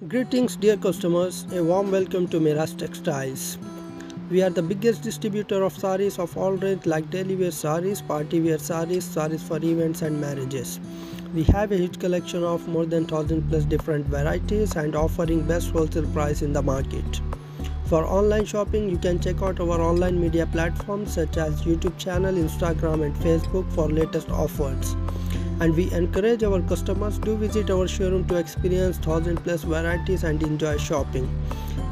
Greetings dear customers, a warm welcome to Miras Textiles. We are the biggest distributor of sarees of all range like daily wear sarees, party wear sarees, sarees for events and marriages. We have a huge collection of more than 1000 plus different varieties and offering best wholesale price in the market. For online shopping, you can check out our online media platforms such as YouTube channel, Instagram and Facebook for latest offers. And we encourage our customers to visit our showroom to experience 1000 plus varieties and enjoy shopping.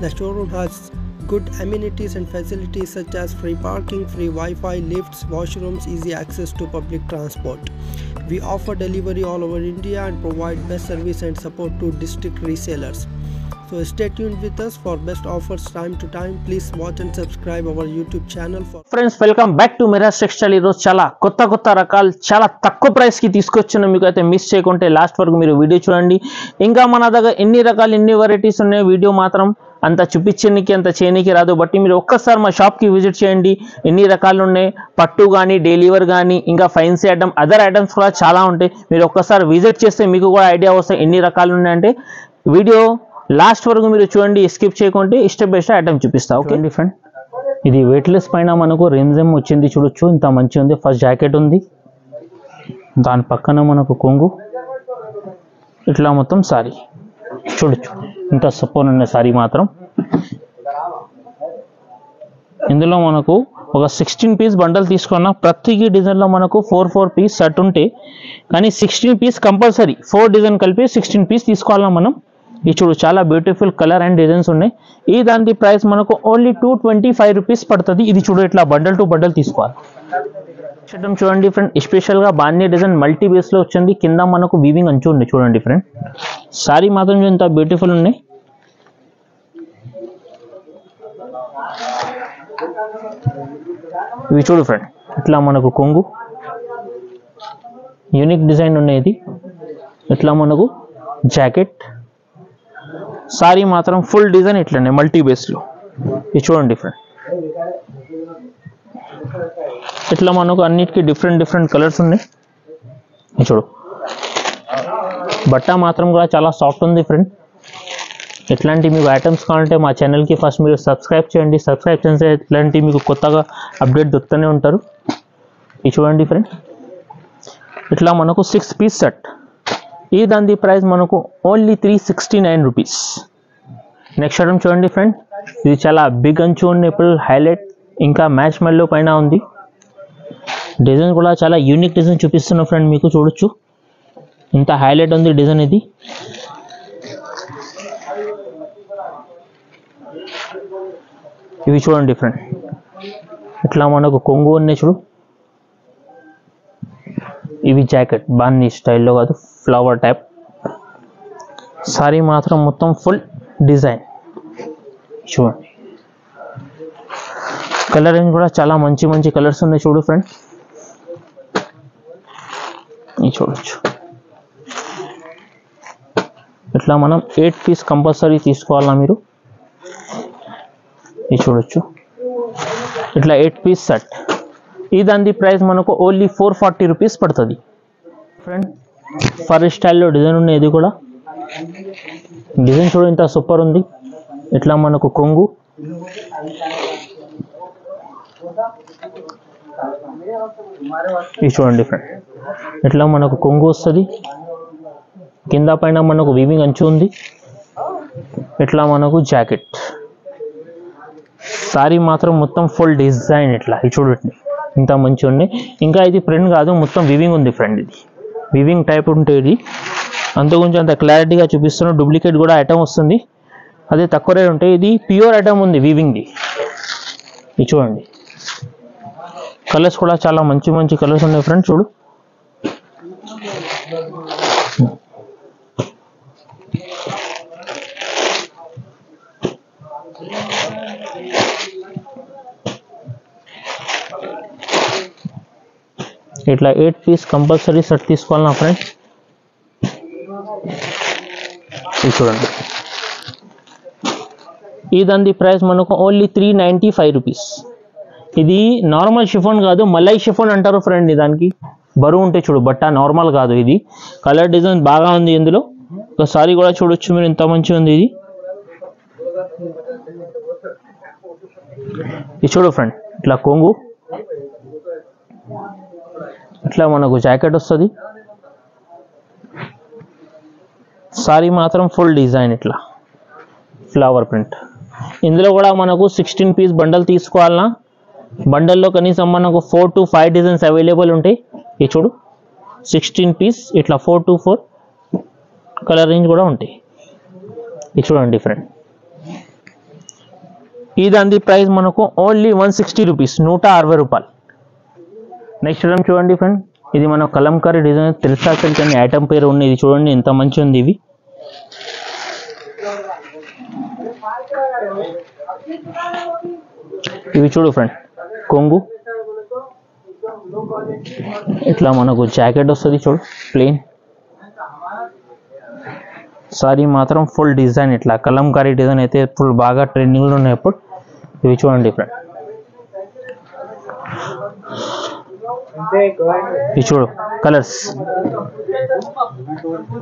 The showroom has good amenities and facilities such as free parking, free Wi-Fi, lifts, washrooms, easy access to public transport. We offer delivery all over India and provide best service and support to district resellers. So stay tuned with us for best offers time to time. Please watch and subscribe our YouTube channel for friends welcome back to Miraj textile. ఈరోజు చాలా కొత్త రకాలు చాలా తక్కువ price కి తీసుకొచ్చిన, మీకు అయితే మిస్ చేయకుంటే లాస్ట్ వరకు మీరు వీడియో చూడండి. ఇంకా మన దగ్గర ఎన్ని రకాలు ఎన్ని వెరైటీస్ ఉన్నాయో వీడియో మాత్రం అంత చూపించడానికి అంత చేయడానికి రాదు. బట్టి మీరు ఒక్కసారి మా షాప్ కి విజిట్ చేయండి. ఎన్ని రకాలు ఉన్నాయి, పట్టు కానీ డైలీ వేర్ కానీ ఇంకా ఫ్యాన్సీ ఐటమ్ అదర్ ఐటమ్స్ కూడా చాలా ఉంటాయి. మీరు ఒక్కసారి విజిట్ చేస్తే మీకు కూడా ఐడియా వస్తాయి ఎన్ని రకాలు ఉన్నాయంటే. వీడియో లాస్ట్ వరకు మీరు చూడండి, స్కిప్ చేయకుంటే స్టెప్ బై స్టెప్ ఐటమ్ చూపిస్తా. ఓకే డిఫరెంట్, ఇది వెయిట్లెస్ పైన మనకు రిమ్జిమ్ వచ్చింది, చూడొచ్చు ఇంత మంచి ఉంది. ఫస్ట్ జాకెట్ ఉంది, దాని పక్కన మనకు కొంగు, ఇట్లా మొత్తం సారీ చూడొచ్చు ఇంత సూపర్ ఉన్న సారీ మాత్రం. ఇందులో మనకు ఒక 16 పీస్ బండల్ తీసుకున్న, ప్రతి డిజైన్లో మనకు 4 పీస్ సెట్ ఉంటే కానీ 16 పీస్ కంపల్సరీ 4 డిజైన్ కలిపి 16 పీస్ తీసుకోవాలా మనం. ఇది చూడు చాలా బ్యూటిఫుల్ కలర్ అండ్ డిజైన్స్ ఉన్నాయి. ఈ దాని ప్రైస్ మనకు ఓన్లీ 225 రూపీస్ పడుతుంది. ఇది చూడు ఇట్లా బండల్ టు బండల్ తీసుకోవాలి. చూడండి చూడండి ఫ్రెండ్, ఎస్పెషల్గా బాందీ డిజైన్ మల్టీ బేస్లో వచ్చింది. కింద మనకు వీవింగ్ అంచు ఉంది చూడండి ఫ్రెండ్. సారీ మాత్రం ఇంత బ్యూటిఫుల్ ఉన్నాయి. ఇవి చూడు ఫ్రెండ్, ఇట్లా మనకు కొంగు యూనిక్ డిజైన్ ఉన్నాయి. ఇట్లా మనకు జాకెట్, సారీ మాత్రం ఫుల్ డిజైన్ ఇట్లనే మల్టీ బేస్లో. ఇది చూడండి ఫ్రెండ్, ఇట్లా మనకు అన్నిటికీ డిఫరెంట్ కలర్స్ ఉన్నాయి. ఇది చూడు, బట్ట మాత్రం కూడా చాలా సాఫ్ట్ ఉంది ఫ్రెండ్. ఇట్లాంటి మీకు ఐటమ్స్ కావాలంటే మా ఛానల్కి ఫస్ట్ మీరు సబ్స్క్రైబ్ చేయండి. సబ్స్క్రైబ్ చేస్తే ఇట్లాంటి మీకు కొత్తగా అప్డేట్ దొరుకుతూనే ఉంటారు. ఇది చూడండి ఫ్రెండ్, ఇట్లా మనకు 6 పీస్ సెట్. ఈ దాని ప్రైస్ మనకు ఓన్లీ 369 రూపీస్. నెక్స్ట్ ఐటమ్ చూడండి ఫ్రెండ్, ఇది చాలా బిగ్ అంచు ఉంది, ఇప్పుడు హైలైట్ ఇంకా మ్యాచ్ మెల్లో పైన ఉంది. డిజైన్ కూడా చాలా యూనిక్ డిజైన్ చూపిస్తున్నా ఫ్రెండ్, మీకు చూడొచ్చు ఇంత హైలైట్ ఉంది డిజైన్. ఇది ఇవి చూడండి ఫ్రెండ్, ఇట్లా మనకు కొంగు ఉన్నాయి చూడు. ఇవి జాకెట్ బాందీ స్టైల్లో కాదు, ఫ్లవర్ టైప్. సారీ మాత్రం మొత్తం ఫుల్ డిజైన్ చూడండి. కలర్ రేంజ్ కూడా చాలా మంచి కలర్స్ ఉన్నాయి చూడు ఫ్రెండ్. ఇది చూడొచ్చు, ఇట్లా మనం 8 పీస్ కంపల్సరీ తీసుకోవాలా మీరు. ఇది చూడొచ్చు ఇట్లా 8 పీస్ సెట్. ఈ దాని ప్రైస్ మనకు ఓన్లీ 440 రూపీస్ పడుతుంది ఫ్రెండ్. ఫర్ స్టైల్లో డిజైన్ ఉన్నాయి. ఇది కూడా డిజైన్ చూడ ఇంత సూపర్ ఉంది. ఇట్లా మనకు కొంగు, ఇది చూడండి ఫ్రెండ్, ఇట్లా మనకు కొంగు వస్తుంది. కింద పైన మనకు వీవింగ్ అంచు ఉంది. ఇట్లా మనకు జాకెట్, సారీ మాత్రం మొత్తం ఫుల్ డిజైన్ ఇట్లా. ఇది చూడండి ఇంత మంచిగా ఉంది. ఇంకా ఇది ప్రింట్ కాదు, మొత్తం వీవింగ్ ఉంది ఫ్రెండ్. ఇది వీవింగ్ టైప్ ఉంటే ఇది అంత కొంచెం అంత క్లారిటీగా చూపిస్తున్నాం. డూప్లికేట్ కూడా ఐటమ్ వస్తుంది, అదే తక్కువ రేట్ ఉంటాయి. ఇది ప్యూర్ ఐటమ్ ఉంది వీవింగ్ది. ఇది చూడండి కలర్స్ కూడా చాలా మంచి కలర్స్ ఉన్నాయి ఫ్రెండ్. చూడు ఇట్లా 8 పీస్ కంపల్సరీ సెట్ తీసుకోవాలి నా ఫ్రెండ్. ఇది చూడండి, ఈ దాని ప్రైస్ మనకు ఓన్లీ 395 రూపీస్. ఇది నార్మల్ షిఫాన్ కాదు, మలై షిఫాన్ అంటారు ఫ్రెండ్. దానికి బరువు ఉంటే చూడు బట్ట నార్మల్ కాదు. ఇది కలర్ డిజైన్ బాగా ఉంది ఇందులో. ఒకసారి కూడా చూడొచ్చు మీరు, ఎంత మంచిగా ఉంది ఇది. ఇది చూడు ఫ్రెండ్, ఇట్లా కొంగు, ఇట్లా మనకు జాకెట్ వస్తుంది. సారీ మాత్రం ఫుల్ డిజైన్ ఇట్లా ఫ్లవర్ ప్రింట్. ఇందులో కూడా మనకు 16 పీస్ బండల్ తీసుకోవాలన్నా బండల్లో కనీసం మనకు 4 to 5 డిజైన్స్ అవైలబుల్ ఉంటాయి. ఇది చూడు 16 పీస్ ఇట్లా 4 to 4 కలర్ రేంజ్ కూడా ఉంటాయి. ఇది చూడండి డిఫరెంట్. ఈ దాని ప్రైస్ మనకు ఓన్లీ 160 రూపీస్, 160 రూపాయలు. నెక్స్ట్ ఐటమ్ చూడండి ఫ్రెండ్, ఇది మన కలంకారీ డిజైన్ తెలుసా అని ఐటమ్ పేరు ఉంది. ఇది చూడండి ఎంత మంచిగా ఉంది. ఇవి చూడు ఫ్రెండ్, కొంగు ఇట్లా మనకు జాకెట్ వస్తుంది చూడు ప్లెయిన్. సారీ మాత్రం ఫుల్ డిజైన్ ఇట్లా కలంకారీ డిజైన్ అయితే ఫుల్ బాగా ట్రెండింగ్లో ఉన్నాయి ఇప్పుడు. ఇవి చూడండి ఫ్రెండ్, ఇది చూడు కలర్స్.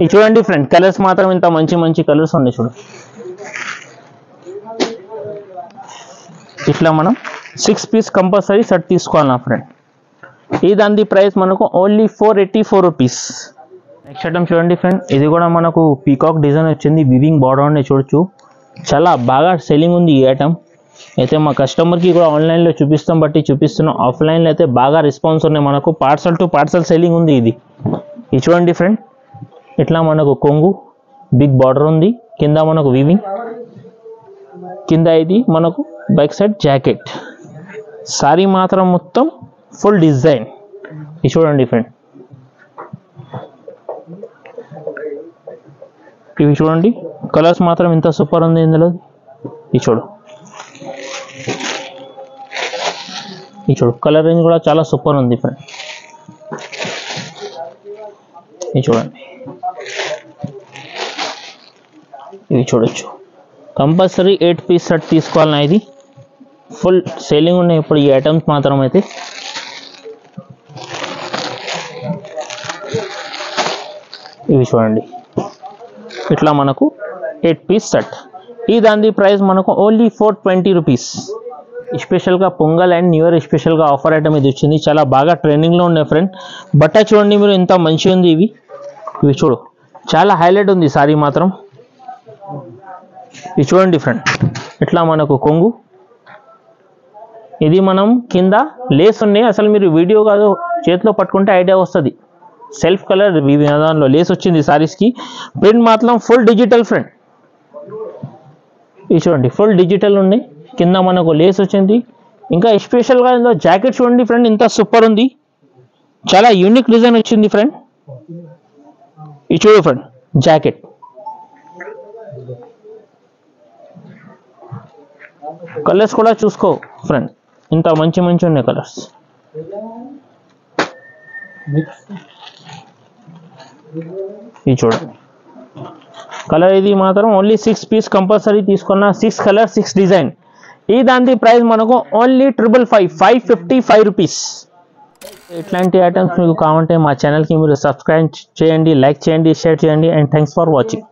ఇది చూడండి ఫ్రెండ్, కలర్స్ మాత్రం ఇంత మంచి మంచి కలర్స్ ఉన్నాయి చూడు. ఇట్లా మనం 6 పీస్ కంపల్సరీ సెట్ తీసుకోవాలి నా ఫ్రెండ్. ఈ దాని ప్రైస్ మనకు ఓన్లీ 484 రూపీస్. నెక్స్ట్ ఐటమ్ చూడండి ఫ్రెండ్, ఇది కూడా మనకు పీకాక్ డిజైన్ వచ్చింది, వివింగ్ బార్డర్ అనేది చూడొచ్చు. చాలా బాగా సెల్లింగ్ ఉంది ఈ ఐటమ్ అయితే. మా కస్టమర్కి కూడా ఆన్లైన్లో చూపిస్తున్నాం, ఆఫ్లైన్లో అయితే బాగా రెస్పాన్స్ ఉన్నాయి. మనకు పార్సల్ టు పార్సల్ సెల్లింగ్ ఉంది ఇది. ఇది చూడండి ఫ్రెండ్, ఇట్లా మనకు కొంగు బిగ్ బార్డర్ ఉంది, కింద మనకు వివింగ్, కింద ఇది మనకు బ్యాక్ సైడ్ జాకెట్. సారీ మాత్రం మొత్తం ఫుల్ డిజైన్. ఇది చూడండి ఫ్రెండ్, ఇవి చూడండి కలర్స్ మాత్రం ఇంత సూపర్ ఉంది ఇందులో. ఇది చూడు, ఇది చూడు కలర్ రేంజ్ కూడా చాలా సూపర్ ఉంది ఫ్రెండ్. ఇది చూడండి, ఇవి చూడొచ్చు. కంపల్సరీ 8 పీస్ సెట్ తీసుకోవాలన్నా, ఇది ఫుల్ సేలింగ్ ఉన్నాయి ఇప్పుడు ఈ ఐటమ్స్ మాత్రం అయితే. ఇవి చూడండి, ఇట్లా మనకు 8 పీస్ సెట్. ఈ దాని ప్రైస్ మనకు ఓన్లీ 420 రూపీస్. స్పెషల్గా పొంగల్ అండ్ న్యూ ఇయర్ స్పెషల్గా ఆఫర్ ఐటమ్ ఇది వచ్చింది, చాలా బాగా ట్రెండింగ్లో ఉన్నాయి ఫ్రెండ్. బట్ట చూడండి మీరు ఎంత మంచిగా ఉంది. ఇవి చూడు చాలా హైలైట్ ఉంది సారీ మాత్రం. ఇది చూడండి ఫ్రెండ్, ఇట్లా మనకు కొంగు, ఇది మనం కింద లేస్ ఉన్నాయి. అసలు మీరు వీడియో కాదు చేతిలో పట్టుకుంటే ఐడియా వస్తుంది. సెల్ఫ్ కలర్ దానిలో లేస్ వచ్చింది సారీస్కి. ప్రింట్ మాత్రం ఫుల్ డిజిటల్ ఫ్రెండ్. ఇది చూడండి ఫుల్ డిజిటల్ ఉన్నాయి, కింద మనకు లేస్ వచ్చింది. ఇంకా స్పెషల్గా ఇందులో జాకెట్ చూడండి ఫ్రెండ్, ఇంత సూపర్ ఉంది. చాలా యూనిక్ డిజైన్ వచ్చింది ఫ్రెండ్. ఇది చూడు ఫ్రెండ్ జాకెట్. కలర్స్ కూడా చూసుకో ఫ్రెండ్, ఇంత మంచి మంచి ఉన్నాయి కలర్స్. ఇది చూడండి కలర్, ఇది మాత్రం ఓన్లీ 6 పీస్ కంపల్సరీ తీసుకున్న, 6 కలర్ 6 డిజైన్. ఈ దాని ప్రైస్ మనకు ఓన్లీ 555 రూపీస్. ఇట్లాంటి ఐటమ్స్ మీకు కావాలంటే మా ఛానల్కి మీరు సబ్స్క్రైబ్ చేయండి, లైక్ చేయండి, షేర్ చేయండి. And thanks for watching.